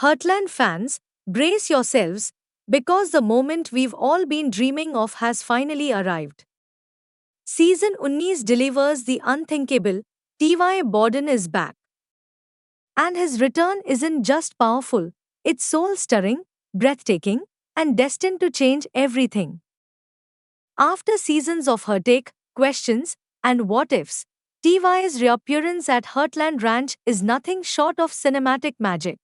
Heartland fans, brace yourselves, because the moment we've all been dreaming of has finally arrived. Season 19 delivers the unthinkable. T.Y. Borden is back. And his return isn't just powerful, it's soul stirring, breathtaking, and destined to change everything. After seasons of heartache, questions, and what ifs, T.Y.'s reappearance at Heartland Ranch is nothing short of cinematic magic.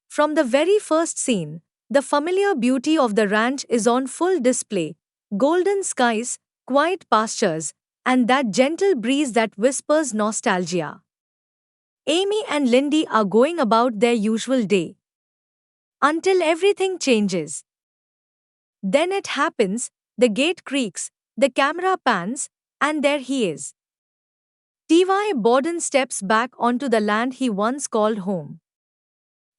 From the very first scene, the familiar beauty of the ranch is on full display: golden skies, quiet pastures, and that gentle breeze that whispers nostalgia. Amy and Lindy are going about their usual day until everything changes. Then it happens, the gate creaks, the camera pans, and there he is. T.Y. Borden steps back onto the land he once called home.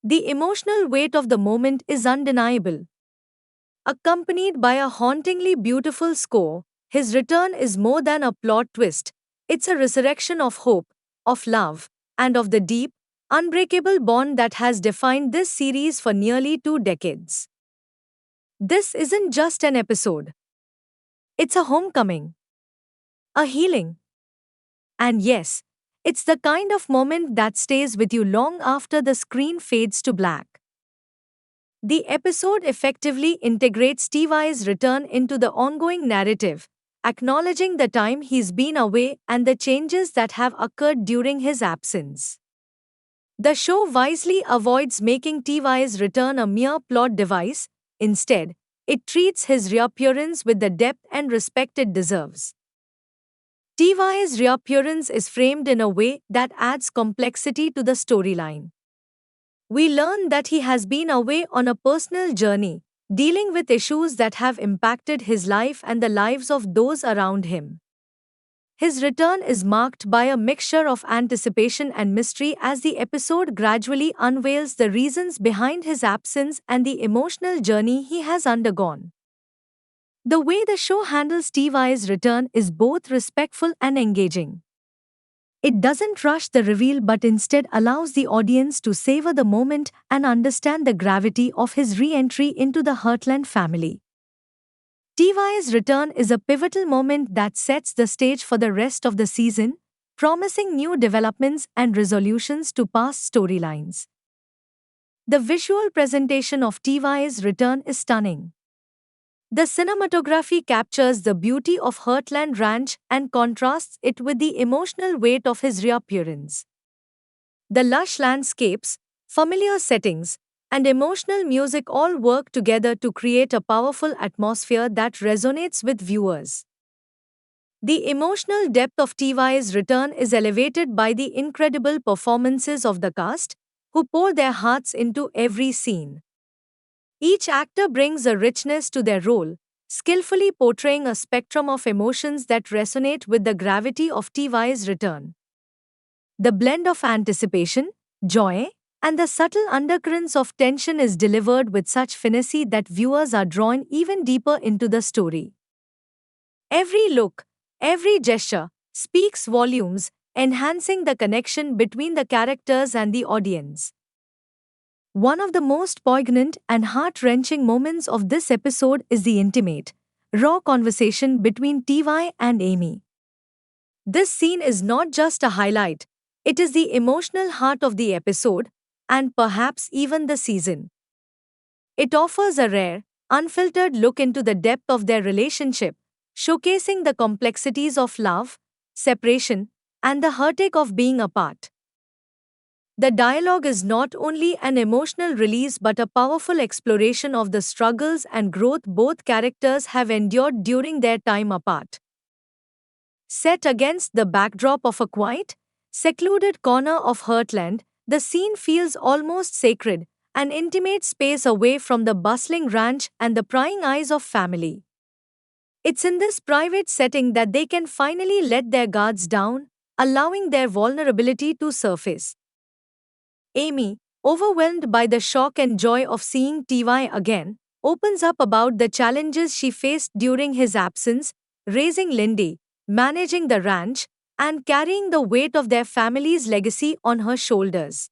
The emotional weight of the moment is undeniable. Accompanied by a hauntingly beautiful score, his return is more than a plot twist. It's a resurrection of hope, of love, and of the deep, unbreakable bond that has defined this series for nearly 2 decades. This isn't just an episode. It's a homecoming, a healing. And yes, it's the kind of moment that stays with you long after the screen fades to black. The episode effectively integrates T.Y.'s return into the ongoing narrative, acknowledging the time he's been away and the changes that have occurred during his absence. The show wisely avoids making T.Y.'s return a mere plot device. Instead, it treats his reappearance with the depth and respect it deserves. T.Y.'s reappearance is framed in a way that adds complexity to the storyline. We learn that he has been away on a personal journey, dealing with issues that have impacted his life and the lives of those around him. His return is marked by a mixture of anticipation and mystery as the episode gradually unveils the reasons behind his absence and the emotional journey he has undergone. The way the show handles T.Y.'s return is both respectful and engaging. It doesn't rush the reveal but instead allows the audience to savor the moment and understand the gravity of his re-entry into the Heartland family. T.Y.'s return is a pivotal moment that sets the stage for the rest of the season, promising new developments and resolutions to past storylines. The visual presentation of T.Y.'s return is stunning. The cinematography captures the beauty of Heartland Ranch and contrasts it with the emotional weight of his reappearance. The lush landscapes, familiar settings, and emotional music all work together to create a powerful atmosphere that resonates with viewers. The emotional depth of T.Y.'s return is elevated by the incredible performances of the cast, who pour their hearts into every scene. Each actor brings a richness to their role, skillfully portraying a spectrum of emotions that resonate with the gravity of T.Y.'s return. The blend of anticipation, joy, and the subtle undercurrents of tension is delivered with such finesse that viewers are drawn even deeper into the story. Every look, every gesture, speaks volumes, enhancing the connection between the characters and the audience. One of the most poignant and heart-wrenching moments of this episode is the intimate, raw conversation between T.Y. and Amy. This scene is not just a highlight, it is the emotional heart of the episode, and perhaps even the season. It offers a rare, unfiltered look into the depth of their relationship, showcasing the complexities of love, separation, and the heartache of being apart. The dialogue is not only an emotional release but a powerful exploration of the struggles and growth both characters have endured during their time apart. Set against the backdrop of a quiet, secluded corner of Heartland, the scene feels almost sacred, an intimate space away from the bustling ranch and the prying eyes of family. It's in this private setting that they can finally let their guards down, allowing their vulnerability to surface. Amy, overwhelmed by the shock and joy of seeing T.Y. again, opens up about the challenges she faced during his absence, raising Lindy, managing the ranch, and carrying the weight of their family's legacy on her shoulders.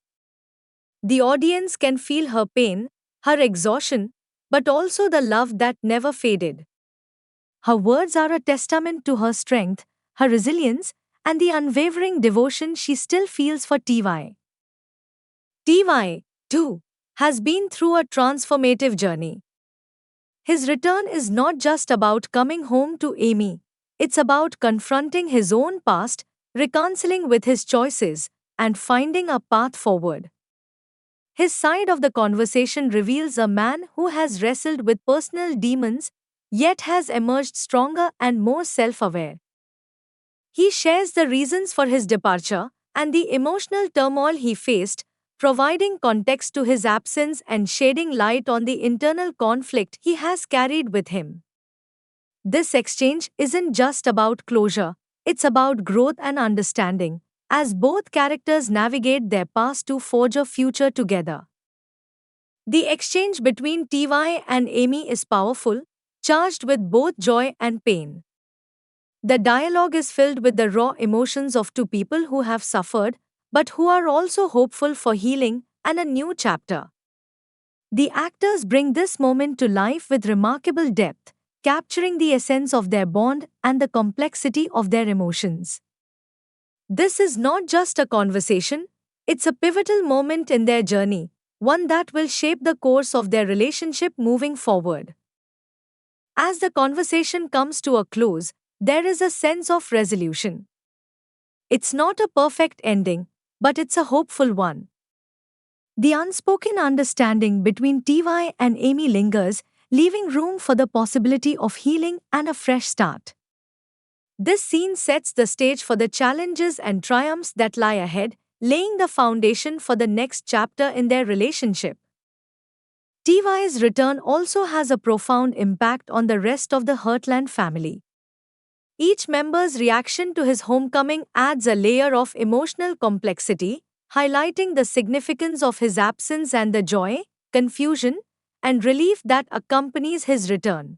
The audience can feel her pain, her exhaustion, but also the love that never faded. Her words are a testament to her strength, her resilience, and the unwavering devotion she still feels for TY. TY, too, has been through a transformative journey. His return is not just about coming home to Amy, it's about confronting his own past, reconciling with his choices, and finding a path forward. His side of the conversation reveals a man who has wrestled with personal demons, yet has emerged stronger and more self aware. He shares the reasons for his departure and the emotional turmoil he faced, providing context to his absence and shedding light on the internal conflict he has carried with him. This exchange isn't just about closure, it's about growth and understanding, as both characters navigate their past to forge a future together. The exchange between TY and Amy is powerful, charged with both joy and pain. The dialogue is filled with the raw emotions of two people who have suffered, but who are also hopeful for healing and a new chapter. The actors bring this moment to life with remarkable depth, capturing the essence of their bond and the complexity of their emotions. This is not just a conversation, it's a pivotal moment in their journey, one that will shape the course of their relationship moving forward. As the conversation comes to a close, there is a sense of resolution. It's not a perfect ending, but it's a hopeful one. The unspoken understanding between TY and Amy lingers, leaving room for the possibility of healing and a fresh start. This scene sets the stage for the challenges and triumphs that lie ahead, laying the foundation for the next chapter in their relationship. TY's return also has a profound impact on the rest of the Heartland family. Each member's reaction to his homecoming adds a layer of emotional complexity, highlighting the significance of his absence and the joy, confusion, and relief that accompanies his return.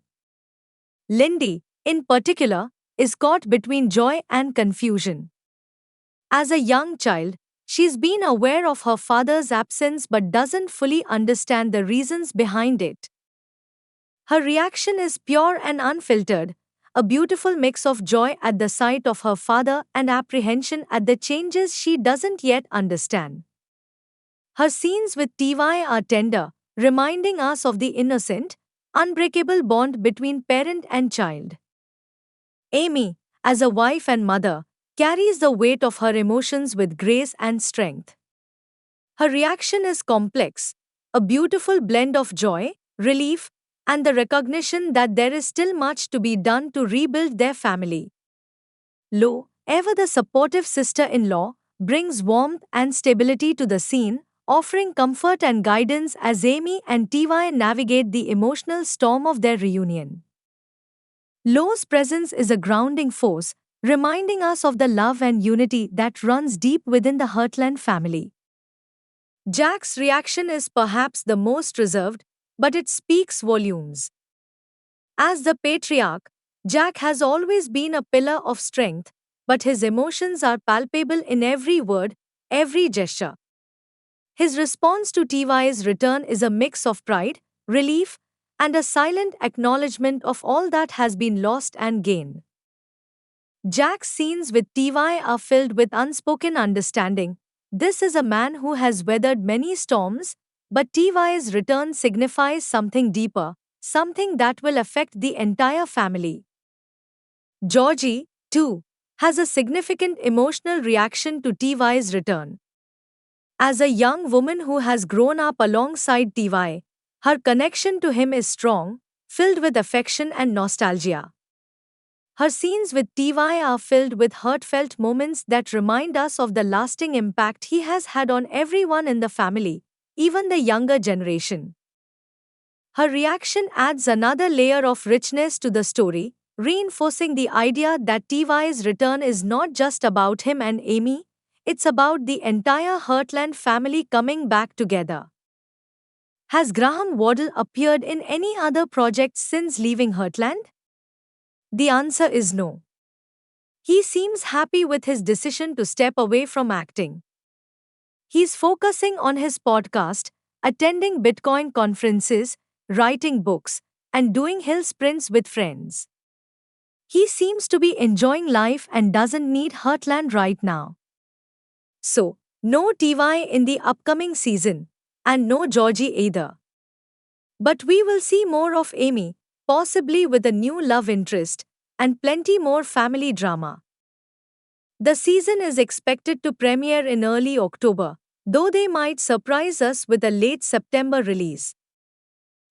Lindy, in particular, is caught between joy and confusion. As a young child, she's been aware of her father's absence but doesn't fully understand the reasons behind it. Her reaction is pure and unfiltered, a beautiful mix of joy at the sight of her father and apprehension at the changes she doesn't yet understand. Her scenes with TY are tender, reminding us of the innocent, unbreakable bond between parent and child. Amy, as a wife and mother, carries the weight of her emotions with grace and strength. Her reaction is complex, a beautiful blend of joy, relief, and the recognition that there is still much to be done to rebuild their family. Lo, ever the supportive sister-in-law, brings warmth and stability to the scene, offering comfort and guidance as Amy and TY navigate the emotional storm of their reunion. Lo's presence is a grounding force, reminding us of the love and unity that runs deep within the Heartland family. Jack's reaction is perhaps the most reserved, but it speaks volumes. As the patriarch, Jack has always been a pillar of strength, but his emotions are palpable in every word, every gesture. His response to TY's return is a mix of pride, relief, and a silent acknowledgement of all that has been lost and gained. Jack's scenes with TY are filled with unspoken understanding. This is a man who has weathered many storms, but TY's return signifies something deeper, something that will affect the entire family. Georgie, too, has a significant emotional reaction to TY's return. As a young woman who has grown up alongside TY, her connection to him is strong, filled with affection and nostalgia. Her scenes with TY are filled with heartfelt moments that remind us of the lasting impact he has had on everyone in the family, even the younger generation. Her reaction adds another layer of richness to the story, reinforcing the idea that TY's return is not just about him and Amy, it's about the entire Heartland family coming back together. Has Graham Waddle appeared in any other projects since leaving Heartland? The answer is no. He seems happy with his decision to step away from acting. He's focusing on his podcast, attending Bitcoin conferences, writing books, and doing hill sprints with friends. He seems to be enjoying life and doesn't need Heartland right now. So, no TY in the upcoming season, and no Georgie either. But we will see more of Amy, possibly with a new love interest, and plenty more family drama. The season is expected to premiere in early October, though they might surprise us with a late September release.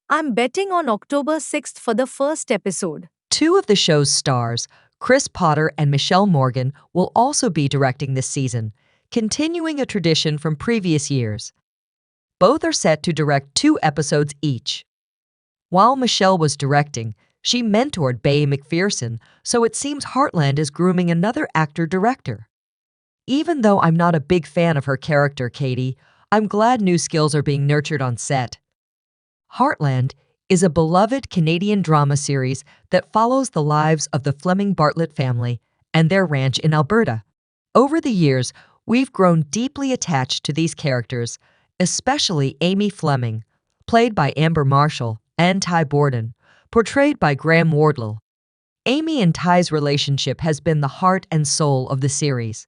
I'm betting on October 6th for the first episode. Two of the show's stars, Chris Potter and Michelle Morgan, will also be directing this season, continuing a tradition from previous years. Both are set to direct 2 episodes each. While Michelle was directing, she mentored Bae McPherson, so it seems Heartland is grooming another actor-director. Even though I'm not a big fan of her character, Katie, I'm glad new skills are being nurtured on set. Heartland is a beloved Canadian drama series that follows the lives of the Fleming Bartlett family and their ranch in Alberta. Over the years, we've grown deeply attached to these characters, especially Amy Fleming, played by Amber Marshall, and Ty Borden, portrayed by Graham Wardle. Amy and Ty's relationship has been the heart and soul of the series.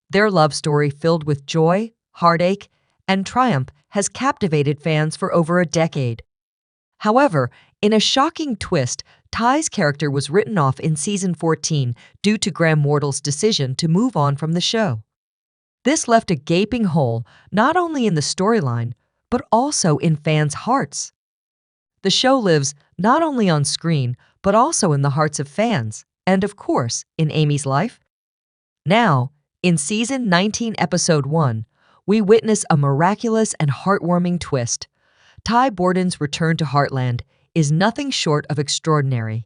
Their love story, filled with joy, heartache, and triumph, has captivated fans for over a decade. However, in a shocking twist, Ty's character was written off in season 14 due to Graham Wardle's decision to move on from the show. This left a gaping hole not only in the storyline, but also in fans' hearts. The show lives not only on screen, but also in the hearts of fans, and of course, in Amy's life. Now, in season 19, episode 1, we witness a miraculous and heartwarming twist. Ty Borden's return to Heartland is nothing short of extraordinary.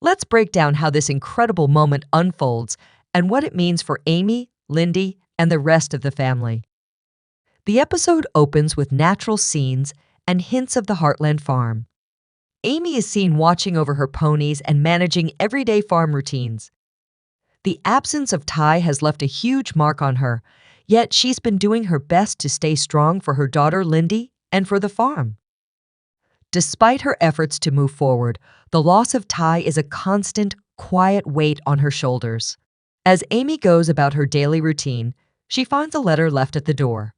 Let's break down how this incredible moment unfolds and what it means for Amy, Lindy, and the rest of the family. The episode opens with natural scenes and hints of the Heartland farm. Amy is seen watching over her ponies and managing everyday farm routines. The absence of Ty has left a huge mark on her, yet she's been doing her best to stay strong for her daughter Lindy and for the farm. Despite her efforts to move forward, the loss of Ty is a constant, quiet weight on her shoulders. As Amy goes about her daily routine, she finds a letter left at the door.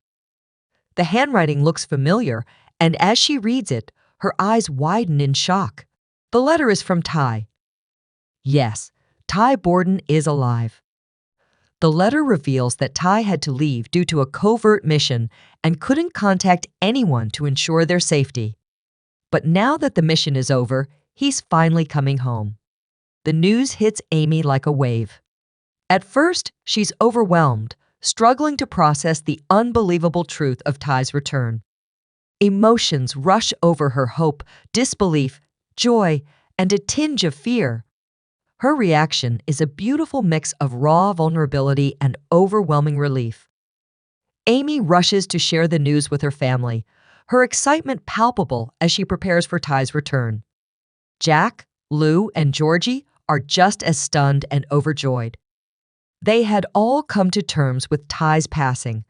The handwriting looks familiar, and as she reads it, her eyes widen in shock. The letter is from Ty. Yes, Ty Borden is alive. The letter reveals that Ty had to leave due to a covert mission and couldn't contact anyone to ensure their safety. But now that the mission is over, he's finally coming home. The news hits Amy like a wave. At first, she's overwhelmed, struggling to process the unbelievable truth of Ty's return. Emotions rush over her: hope, disbelief, joy, and a tinge of fear. Her reaction is a beautiful mix of raw vulnerability and overwhelming relief. Amy rushes to share the news with her family, her excitement palpable as she prepares for Ty's return. Jack, Lou, and Georgie are just as stunned and overjoyed. They had all come to terms with Ty's passing,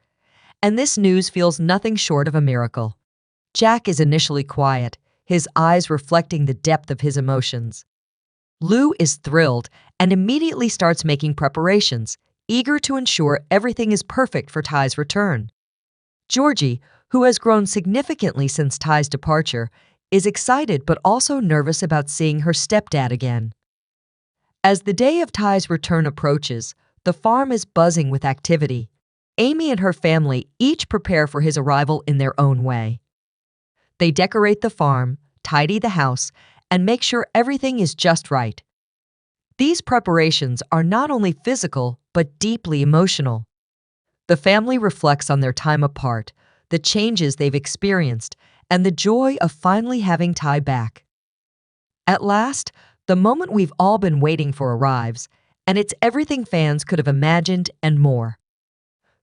and this news feels nothing short of a miracle. Jack is initially quiet, his eyes reflecting the depth of his emotions. Lou is thrilled and immediately starts making preparations, eager to ensure everything is perfect for Ty's return. Georgie, who has grown significantly since Ty's departure, is excited but also nervous about seeing her stepdad again. As the day of Ty's return approaches, the farm is buzzing with activity. Amy and her family each prepare for his arrival in their own way. They decorate the farm, tidy the house, and make sure everything is just right. These preparations are not only physical, but deeply emotional. The family reflects on their time apart, the changes they've experienced, and the joy of finally having Ty back. At last, the moment we've all been waiting for arrives, and it's everything fans could have imagined and more.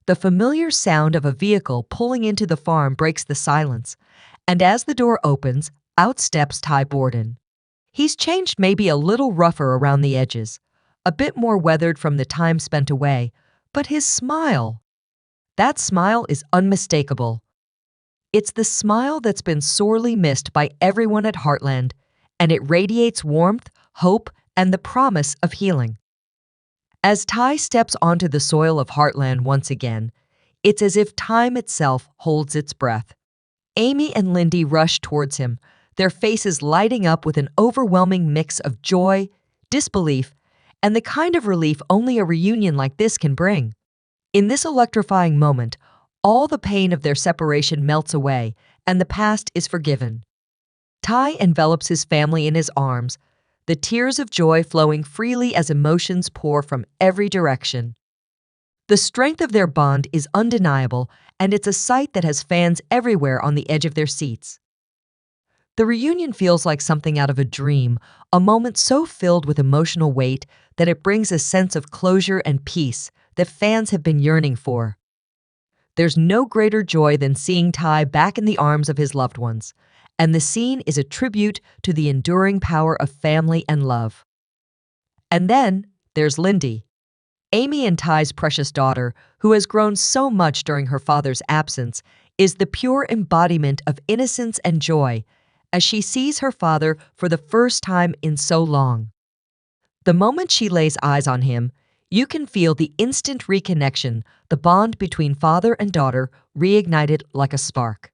The familiar sound of a vehicle pulling into the farm breaks the silence, and as the door opens, out steps Ty Borden. He's changed, maybe a little rougher around the edges, a bit more weathered from the time spent away, but his smile. That smile is unmistakable. It's the smile that's been sorely missed by everyone at Heartland, and it radiates warmth, hope, and the promise of healing. As Ty steps onto the soil of Heartland once again, it's as if time itself holds its breath. Amy and Lindy rush towards him, their faces lighting up with an overwhelming mix of joy, disbelief, and the kind of relief only a reunion like this can bring. In this electrifying moment, all the pain of their separation melts away, and the past is forgiven. Ty envelops his family in his arms, the tears of joy flowing freely as emotions pour from every direction. The strength of their bond is undeniable, and it's a sight that has fans everywhere on the edge of their seats. The reunion feels like something out of a dream, a moment so filled with emotional weight that it brings a sense of closure and peace that fans have been yearning for. There's no greater joy than seeing Ty back in the arms of his loved ones, and the scene is a tribute to the enduring power of family and love. And then there's Lindy, Amy and Ty's precious daughter, who has grown so much during her father's absence, is the pure embodiment of innocence and joy as she sees her father for the first time in so long. The moment she lays eyes on him, you can feel the instant reconnection, the bond between father and daughter reignited like a spark.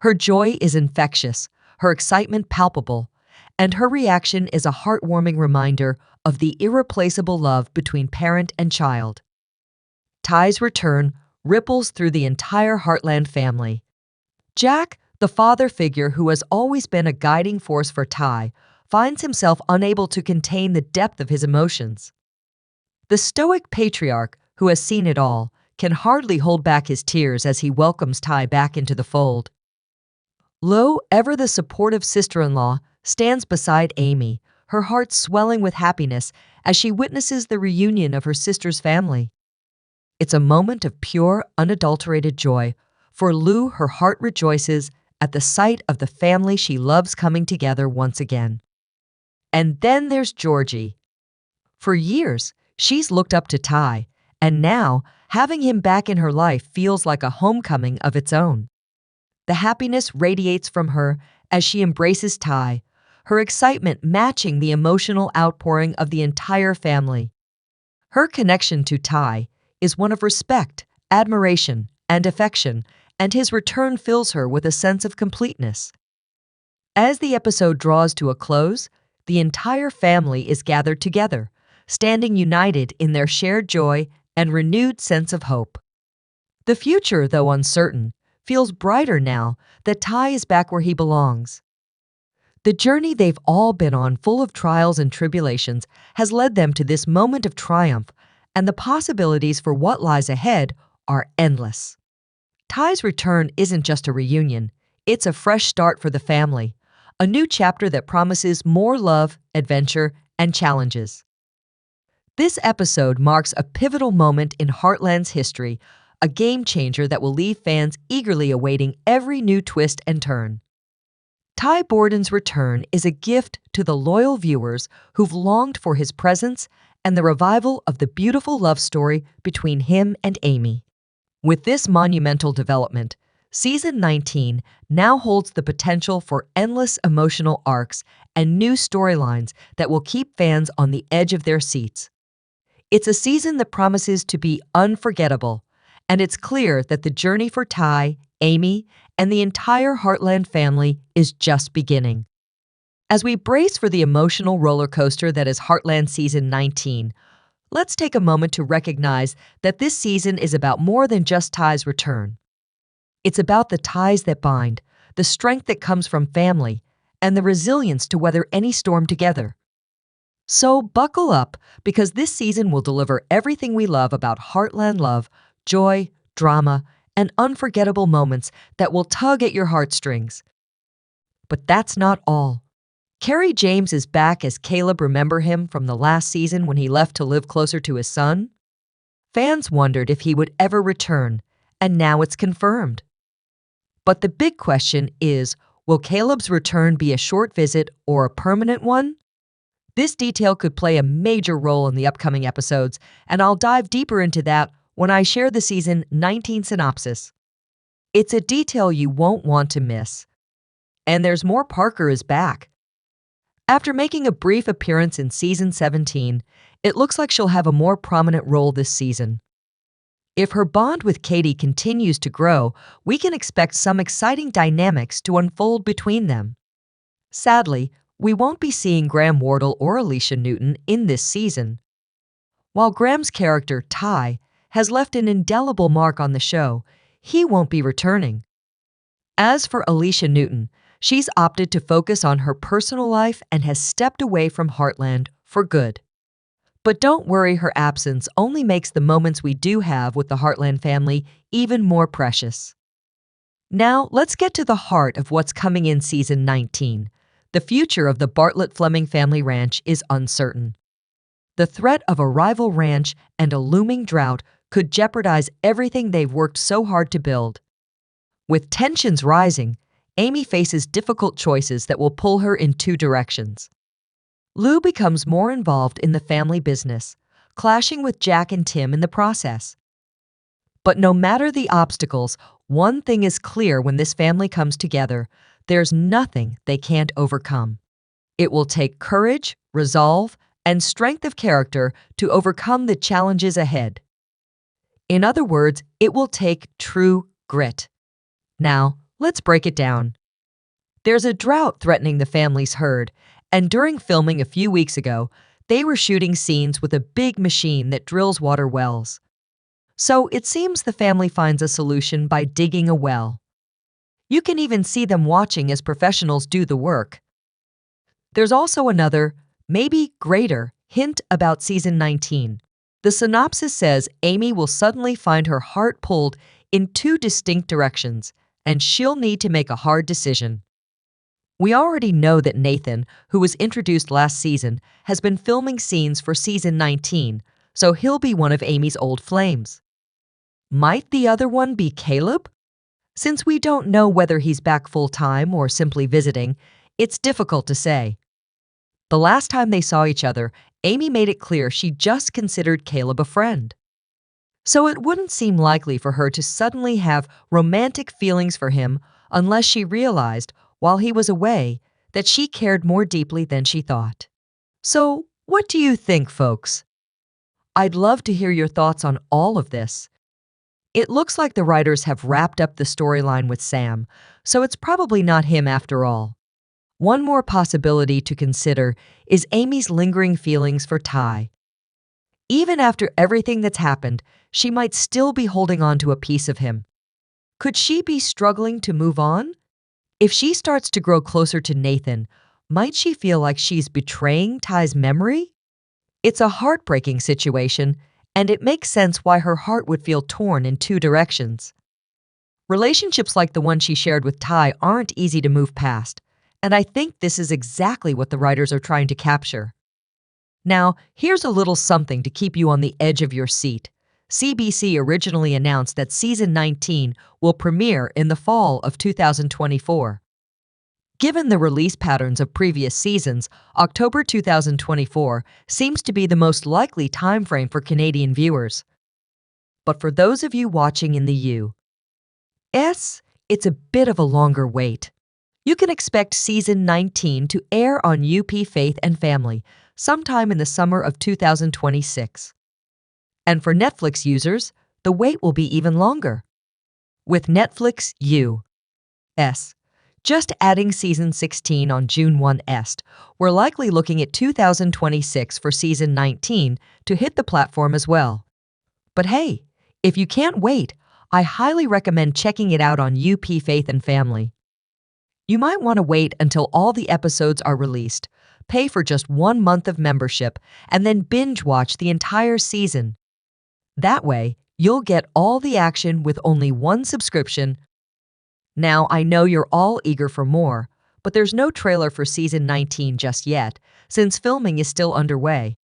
Her joy is infectious, her excitement palpable, and her reaction is a heartwarming reminder of the irreplaceable love between parent and child. Ty's return ripples through the entire Heartland family. Jack, the father figure who has always been a guiding force for Ty, finds himself unable to contain the depth of his emotions. The stoic patriarch, who has seen it all, can hardly hold back his tears as he welcomes Ty back into the fold. Lo, ever the supportive sister-in-law, stands beside Amy, her heart swelling with happiness as she witnesses the reunion of her sister's family. It's a moment of pure, unadulterated joy. For Lou, her heart rejoices at the sight of the family she loves coming together once again. And then there's Georgie. For years, she's looked up to Ty, and now, having him back in her life feels like a homecoming of its own. The happiness radiates from her as she embraces Ty, her excitement matching the emotional outpouring of the entire family. Her connection to Ty is one of respect, admiration, and affection, and his return fills her with a sense of completeness. As the episode draws to a close, the entire family is gathered together, standing united in their shared joy and renewed sense of hope. The future, though uncertain, feels brighter now that Ty is back where he belongs. The journey they've all been on, full of trials and tribulations, has led them to this moment of triumph, and the possibilities for what lies ahead are endless. Ty's return isn't just a reunion, it's a fresh start for the family, a new chapter that promises more love, adventure, and challenges. This episode marks a pivotal moment in Heartland's history, a game changer that will leave fans eagerly awaiting every new twist and turn. Ty Borden's return is a gift to the loyal viewers who've longed for his presence and the revival of the beautiful love story between him and Amy. With this monumental development, Season 19 now holds the potential for endless emotional arcs and new storylines that will keep fans on the edge of their seats. It's a season that promises to be unforgettable, and it's clear that the journey for Ty, Amy, and the entire Heartland family is just beginning. As we brace for the emotional roller coaster that is Heartland Season 19, let's take a moment to recognize that this season is about more than just Ty's return. It's about the ties that bind, the strength that comes from family, and the resilience to weather any storm together. So buckle up, because this season will deliver everything we love about Heartland love, joy, drama, and unforgettable moments that will tug at your heartstrings. But that's not all. Kerry James is back as Caleb. Remember him from the last season when he left to live closer to his son? Fans wondered if he would ever return, and now it's confirmed. But the big question is, will Caleb's return be a short visit or a permanent one? This detail could play a major role in the upcoming episodes, and I'll dive deeper into that when I share the season 19 synopsis. It's a detail you won't want to miss. And there's more. Parker is back. After making a brief appearance in season 17, it looks like she'll have a more prominent role this season. If her bond with Katie continues to grow, we can expect some exciting dynamics to unfold between them. Sadly, we won't be seeing Graham Wardle or Alicia Newton in this season. While Graham's character, Ty, has left an indelible mark on the show, he won't be returning. As for Alicia Newton, she's opted to focus on her personal life and has stepped away from Heartland for good. But don't worry, her absence only makes the moments we do have with the Heartland family even more precious. Now, let's get to the heart of what's coming in season 19. The future of the Bartlett-Fleming family ranch is uncertain. The threat of a rival ranch and a looming drought could jeopardize everything they've worked so hard to build. With tensions rising, Amy faces difficult choices that will pull her in two directions. Lou becomes more involved in the family business, clashing with Jack and Tim in the process. But no matter the obstacles, one thing is clear: when this family comes together, there's nothing they can't overcome. It will take courage, resolve, and strength of character to overcome the challenges ahead. In other words, it will take true grit. Now, let's break it down. There's a drought threatening the family's herd, and during filming a few weeks ago, they were shooting scenes with a big machine that drills water wells. So it seems the family finds a solution by digging a well. You can even see them watching as professionals do the work. There's also another, maybe greater, hint about season 19. The synopsis says Amy will suddenly find her heart pulled in two distinct directions, and she'll need to make a hard decision. We already know that Nathan, who was introduced last season, has been filming scenes for season 19, so he'll be one of Amy's old flames. Might the other one be Caleb? Since we don't know whether he's back full-time or simply visiting, it's difficult to say. The last time they saw each other, Amy made it clear she just considered Caleb a friend. So it wouldn't seem likely for her to suddenly have romantic feelings for him unless she realized, while he was away, that she cared more deeply than she thought. So, what do you think, folks? I'd love to hear your thoughts on all of this. It looks like the writers have wrapped up the storyline with Sam, so it's probably not him after all. One more possibility to consider is Amy's lingering feelings for Ty. Even after everything that's happened, she might still be holding on to a piece of him. Could she be struggling to move on? If she starts to grow closer to Nathan, might she feel like she's betraying Ty's memory? It's a heartbreaking situation, and it makes sense why her heart would feel torn in two directions. Relationships like the one she shared with Ty aren't easy to move past, and I think this is exactly what the writers are trying to capture. Now, here's a little something to keep you on the edge of your seat. CBC originally announced that season 19 will premiere in the fall of 2024. Given the release patterns of previous seasons, October 2024 seems to be the most likely timeframe for Canadian viewers. But for those of you watching in the U.S., it's a bit of a longer wait. You can expect season 19 to air on UP Faith and Family sometime in the summer of 2026. And for Netflix users, the wait will be even longer. With Netflix U.S. just adding season 16 on June 1st, we're likely looking at 2026 for season 19 to hit the platform as well. But hey, if you can't wait, I highly recommend checking it out on UP Faith and Family. You might want to wait until all the episodes are released, pay for just 1 month of membership, and then binge watch the entire season. That way, you'll get all the action with only one subscription. Now, I know you're all eager for more, but there's no trailer for season 19 just yet, since filming is still underway.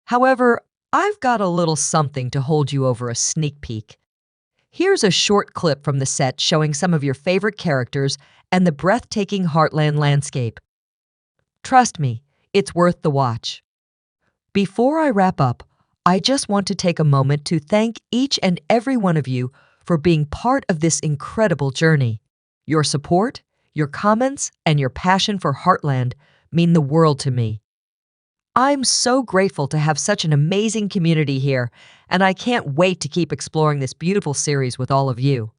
However, I've got a little something to hold you over a sneak peek. Here's a short clip from the set showing some of your favorite characters and the breathtaking Heartland landscape. Trust me, it's worth the watch. Before I wrap up, I just want to take a moment to thank each and every one of you for being part of this incredible journey. Your support, your comments, and your passion for Heartland mean the world to me. I'm so grateful to have such an amazing community here, and I can't wait to keep exploring this beautiful series with all of you.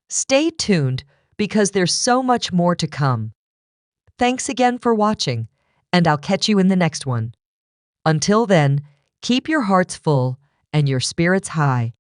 Stay tuned because there's so much more to come. Thanks again for watching, and I'll catch you in the next one. Until then, keep your hearts full and your spirits high.